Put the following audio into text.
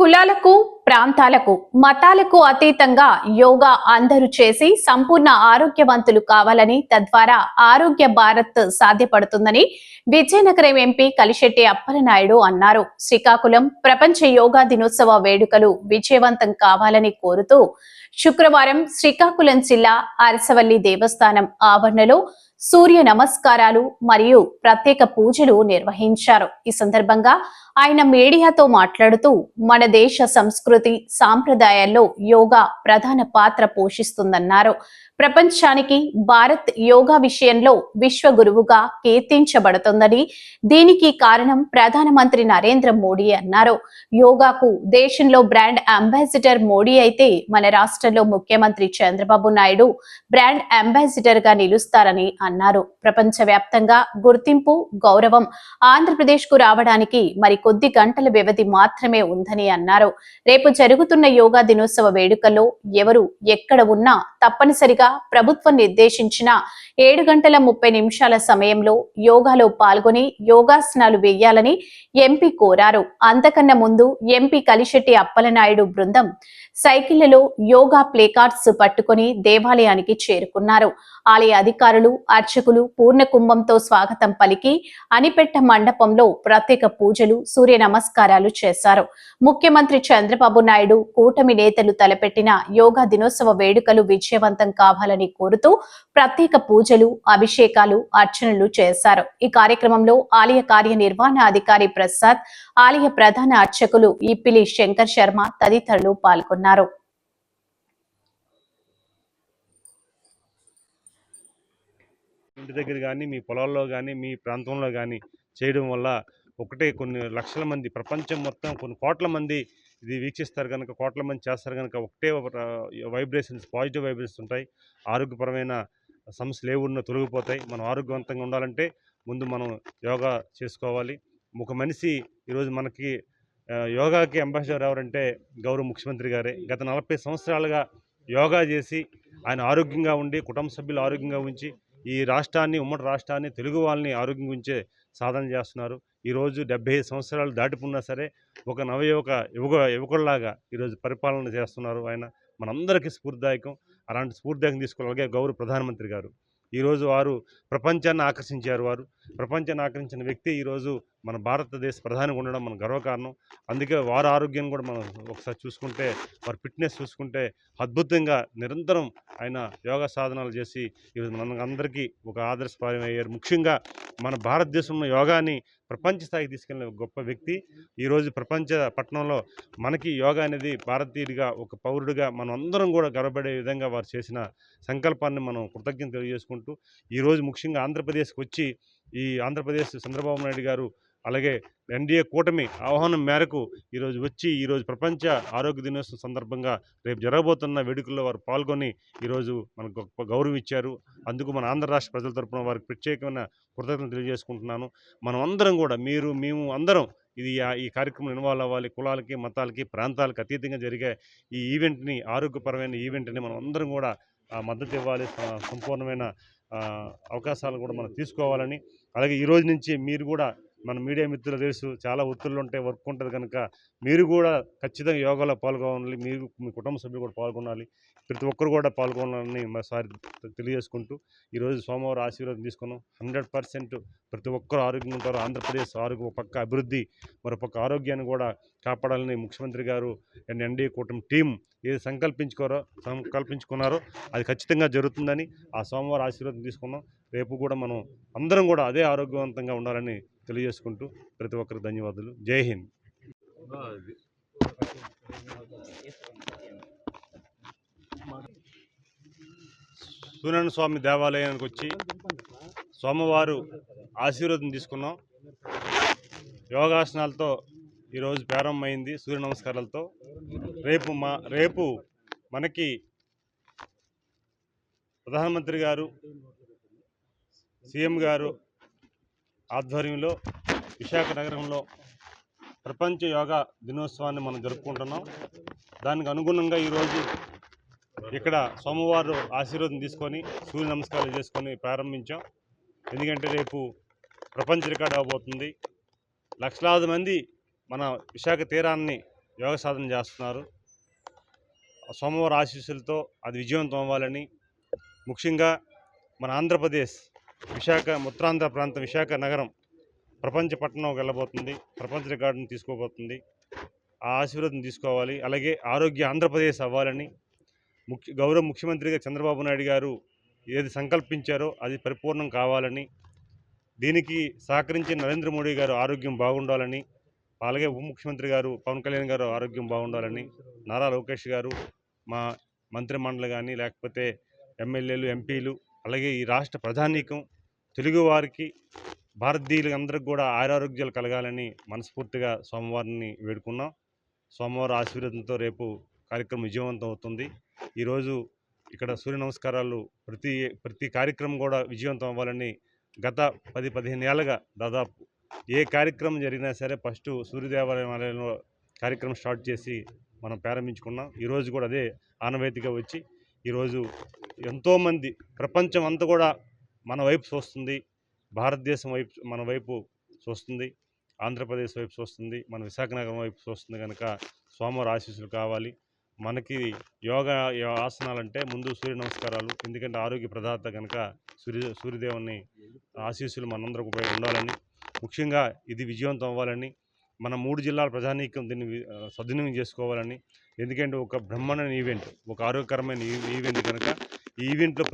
కులాలకు ప్రాంతాలకు మతాలకు అతీతంగా యోగా అందరూ చేసి సంపూర్ణ ఆరోగ్యవంతులు కావాలని తద్వారా ఆరోగ్య భారత్ సాధ్యపడుతుందని విజయనగరం ఎంపీ కలిశెట్టి అప్పలనాయుడు అన్నారు. శ్రీకాకుళం ప్రపంచ యోగా దినోత్సవ వేడుకలు విజయవంతం కావాలని కోరుతూ శుక్రవారం శ్రీకాకుళం జిల్లా అరసవల్లి దేవస్థానం ఆవరణలో సూర్య నమస్కారాలు మరియు ప్రత్యేక పూజలు నిర్వహించారు. ఈ సందర్భంగా ఆయన మీడియాతో మాట్లాడుతూ మన దేశ సంస్కృతి సాంప్రదాయాల్లో యోగా ప్రధాన పాత్ర పోషిస్తుందన్నారు. ప్రపంచానికి భారత్ యోగా విషయంలో విశ్వగురువుగా కీర్తించబడుతుందని, దీనికి కారణం ప్రధానమంత్రి నరేంద్ర మోడీ అన్నారు. యోగాకు దేశంలో బ్రాండ్ అంబాసిడర్ మోడీ అయితే మన రాష్ట్రంలో ముఖ్యమంత్రి చంద్రబాబు నాయుడు బ్రాండ్ అంబాసిడర్ గా నిలుస్తారని అన్నారు. ప్రపంచవ్యాప్తంగా గుర్తింపు, గౌరవం ఆంధ్రప్రదేశ్ కు రావడానికి మరికొద్ది గంటల వ్యవధి మాత్రమే ఉందని అన్నారు. రేపు జరుగుతున్న యోగా దినోత్సవ వేడుకల్లో ఎవరు ఎక్కడ ఉన్నా తప్పనిసరిగా ప్రభుత్వం నిర్దేశించిన 7:30 సమయంలో యోగాలో పాల్గొని యోగాసనాలు వేయాలని ఎంపీ కోరారు. అంతకన్నా ముందు ఎంపీ కలిశెట్టి అప్పలనాయుడు బృందం సైకిళ్లలో యోగా ప్లేకార్డ్స్ పట్టుకుని దేవాలయానికి చేరుకున్నారు. ఆలయ అధికారులు, అర్చకులు పూర్ణ కుంభంతో స్వాగతం పలికి అనిపెట్ట మండపంలో ప్రత్యేక పూజలు, సూర్య నమస్కారాలు చేశారు. ముఖ్యమంత్రి చంద్రబాబు నాయుడు, కూటమి నేతలు తలపెట్టిన యోగా దినోత్సవ వేడుకలు విజయవంతం కావాలని కోరుతూ ప్రత్యేక పూజలు, అభిషేకాలు, అర్చనలు చేశారు. ఈ కార్యక్రమంలో ఆలయ కార్యనిర్వహణాధికారి ప్రసాద్, ఆలయ ప్రధాన అర్చకులు ఇప్పిలి శంకర్ శర్మ తదితరులు పాల్గొన్నారు. ఇంటి దగ్గర కానీ, మీ పొలాల్లో కానీ, మీ ప్రాంతంలో కానీ చేయడం వల్ల ఒకటే కొన్ని లక్షల మంది, ప్రపంచం మొత్తం కొన్ని కోట్ల మంది ఇది వీక్షిస్తారు కనుక, కోట్ల మంది చేస్తారు కనుక ఒకటే వైబ్రేషన్స్, పాజిటివ్ వైబ్రేషన్స్ ఉంటాయి. ఆరోగ్యపరమైన సమస్యలు ఏమున్నా తొలగిపోతాయి. మనం ఆరోగ్యవంతంగా ఉండాలంటే ముందు మనం యోగా చేసుకోవాలి. ఒక మనిషి ఈరోజు మనకి యోగాకి అంబాసిడర్ ఎవరంటే గౌరవ ముఖ్యమంత్రి గారే. గత 40 సంవత్సరాలుగా యోగా చేసి ఆయన ఆరోగ్యంగా ఉండి, కుటుంబ సభ్యులు ఆరోగ్యంగా ఉంచి ఈ రాష్ట్రాన్ని, ఉమ్మడి రాష్ట్రాన్ని, తెలుగు వాళ్ళని ఆరోగ్యంగా ఉంచే సాధన చేస్తున్నారు. ఈరోజు 75 సంవత్సరాలు దాటిపున్నా సరే ఒక యువకుల్లాగా ఈరోజు పరిపాలన చేస్తున్నారు. ఆయన మనందరికీ స్ఫూర్తిదాయకం. అలాంటి స్ఫూర్తిదాయకం తీసుకోగలిగే గౌరవ ప్రధానమంత్రి గారు ఈరోజు వారు ప్రపంచాన్ని ఆకర్షించారు. ప్రపంచాన్ని ఆకర్షించిన వ్యక్తి ఈరోజు మన భారతదేశ ప్రధానిగా ఉండడం మన గర్వకారణం. అందుకే వారి ఆరోగ్యాన్ని కూడా మనం ఒకసారి చూసుకుంటే, వారి ఫిట్నెస్ చూసుకుంటే అద్భుతంగా నిరంతరం ఆయన యోగా సాధనాలు చేసి ఈరోజు మనందరికీ ఒక ఆదర్శప్రాయం అయ్యారు. ముఖ్యంగా మన భారతదేశంలో యోగాని ప్రపంచ స్థాయికి తీసుకెళ్లిన గొప్ప వ్యక్తి. ఈరోజు ప్రపంచ పట్టణంలో మనకి యోగా అనేది భారతీయుడిగా, ఒక పౌరుడిగా మనం అందరం కూడా గర్వపడే విధంగా వారు చేసిన సంకల్పాన్ని మనం కృతజ్ఞత తెలియజేసుకుంటూ, ఈరోజు ముఖ్యంగా ఆంధ్రప్రదేశ్కి వచ్చి ఈ ఆంధ్రప్రదేశ్ చంద్రబాబు నాయుడు గారు అలాగే ఎన్డీఏ కూటమి ఆహ్వానం మేరకు ఈరోజు ప్రపంచ ఆరోగ్య దినోత్సవం సందర్భంగా రేపు జరగబోతున్న వేడుకల్లో వారు పాల్గొని ఈరోజు మనకు గొప్ప గౌరవం ఇచ్చారు. అందుకు మన ఆంధ్ర రాష్ట్ర ప్రజల తరపున వారికి ప్రత్యేకమైన కృతజ్ఞతలు తెలియజేసుకుంటున్నాను. మనం అందరం కూడా, మేము అందరం ఈ కార్యక్రమం ఇన్వాల్వ్ అవ్వాలి. కులాలకి, మతాలకి, ప్రాంతాలకు అతీతంగా జరిగే ఈ ఈవెంట్ని, ఆరోగ్యపరమైన ఈవెంట్ని మనం అందరం కూడా మద్దతు ఇవ్వాలి. సంపూర్ణమైన అవకాశాలు కూడా మనం తీసుకోవాలని, అలాగే ఈరోజు నుంచి మీరు కూడా, మన మీడియా మిత్రులు తెలుసు చాలా ఒత్తిళ్ళు ఉంటాయి, వర్క్ ఉంటుంది కనుక మీరు కూడా ఖచ్చితంగా యోగాలో పాల్గొనాలి. మీరు, మీ కుటుంబ సభ్యులు కూడా పాల్గొనాలి. ప్రతి ఒక్కరు కూడా పాల్గొనాలని మరోసారి తెలియజేసుకుంటూ ఈరోజు సోమవారం ఆశీర్వాదం తీసుకున్నాం. 100% ప్రతి ఒక్కరు ఆరోగ్యంగా ఉంటారు. ఆంధ్రప్రదేశ్ ఒక పక్క అభివృద్ధి, మరో పక్క ఆరోగ్యాన్ని కూడా కాపాడాలని ముఖ్యమంత్రి గారు అండ్ ఎన్డీఏ కూటమి టీం ఏది సంకల్పించుకున్నారో అది ఖచ్చితంగా జరుగుతుందని ఆ సోమవారం ఆశీర్వాదం తీసుకున్నాం. రేపు కూడా మనం అందరం కూడా అదే ఆరోగ్యవంతంగా ఉండాలని తెలియజేసుకుంటూ ప్రతి ఒక్కరికి ధన్యవాదాలు. జై హింద్. సూర్యనారాయణ స్వామి దేవాలయానికి వచ్చి సోమవారం ఆశీర్వాదం తీసుకున్నాం. యోగాసనాలతో ఈరోజు ప్రారంభమైంది, సూర్య నమస్కారాలతో. రేపు మనకి ప్రధానమంత్రి గారు, సీఎం గారు ఆధ్వర్యంలో విశాఖ నగరంలో ప్రపంచ యోగా దినోత్సవాన్ని మనం జరుపుకుంటున్నాం. దానికి అనుగుణంగా ఈరోజు ఇక్కడ సోమవారం ఆశీర్వాదం తీసుకొని సూర్య నమస్కారాలు చేసుకొని ప్రారంభించాం. ఎందుకంటే రేపు ప్రపంచ రికార్డు అవబోతుంది. లక్షలాది మంది మన విశాఖ తీరాన్ని యోగ సాధన చేస్తున్నారు. సోమవారం ఆశీస్సులతో అది విజయవంతం అవ్వాలని, ముఖ్యంగా మన ఆంధ్రప్రదేశ్ విశాఖ ఉత్తరాంధ్ర ప్రాంతం విశాఖ నగరం ప్రపంచ పట్టణంకి వెళ్ళబోతుంది. ప్రపంచ రికార్డును తీసుకోబోతుంది. ఆ ఆశీర్వాదం తీసుకోవాలి. అలాగే ఆరోగ్య ఆంధ్రప్రదేశ్ అవ్వాలని గౌరవ ముఖ్యమంత్రిగా చంద్రబాబు నాయుడు గారు ఏది సంకల్పించారో అది పరిపూర్ణం కావాలని, దీనికి సహకరించిన నరేంద్ర మోడీ గారు ఆరోగ్యం బాగుండాలని, అలాగే ఉప ముఖ్యమంత్రి గారు పవన్ కళ్యాణ్ గారు ఆరోగ్యం బాగుండాలని, నారా లోకేష్ గారు, మా మంత్రిమండలి కానీ లేకపోతే ఎమ్మెల్యేలు, ఎంపీలు, అలాగే ఈ రాష్ట్ర ప్రజానీకం, తెలుగువారికి, భారతీయులు అందరికి కూడా ఆరోగ్యాలు కలగాలని మనస్ఫూర్తిగా సోమవారాన్ని వేడుకున్నాం. సోమవారం ఆశీర్వాదంతో రేపు కార్యక్రమం విజయవంతం అవుతుంది. ఈరోజు ఇక్కడ సూర్య నమస్కారాలు ప్రతి కార్యక్రమం కూడా విజయవంతం అవ్వాలని గత 10-15 ఏళ్ళగా దాదాపు ఏ కార్యక్రమం జరిగినా సరే ఫస్ట్ సూర్యదేవాలయంలో కార్యక్రమం స్టార్ట్ చేసి మనం ప్రారంభించుకున్నాం. ఈరోజు కూడా అదే ఆనవాయితీగా వచ్చి ఈరోజు ఎంతోమంది ప్రపంచం అంతా కూడా మన వైపు చూస్తుంది. భారతదేశం వైపు మన వైపు చూస్తుంది. ఆంధ్రప్రదేశ్ వైపు చూస్తుంది. మన విశాఖనగరం వైపు చూస్తుంది. కనుక సోమవారం ఆశీస్సులు కావాలి. మనకి యోగా ఆసనాలంటే ముందు సూర్య నమస్కారాలు. ఎందుకంటే ఆరోగ్య ప్రదాత కనుక సూర్యదేవుని ఆశీస్సులు మనందరికి ఉండాలని, ముఖ్యంగా ఇది విజయవంతం అవ్వాలని, మన 3 జిల్లాల ప్రజానీకం దీన్ని సద్వినియోగం చేసుకోవాలని. ఎందుకంటే ఒక బ్రహ్మాండమైన ఈవెంట్, ఒక ఆరోగ్యకరమైన ఈవెంట్ కనుక ఈ ఈవెంట్లో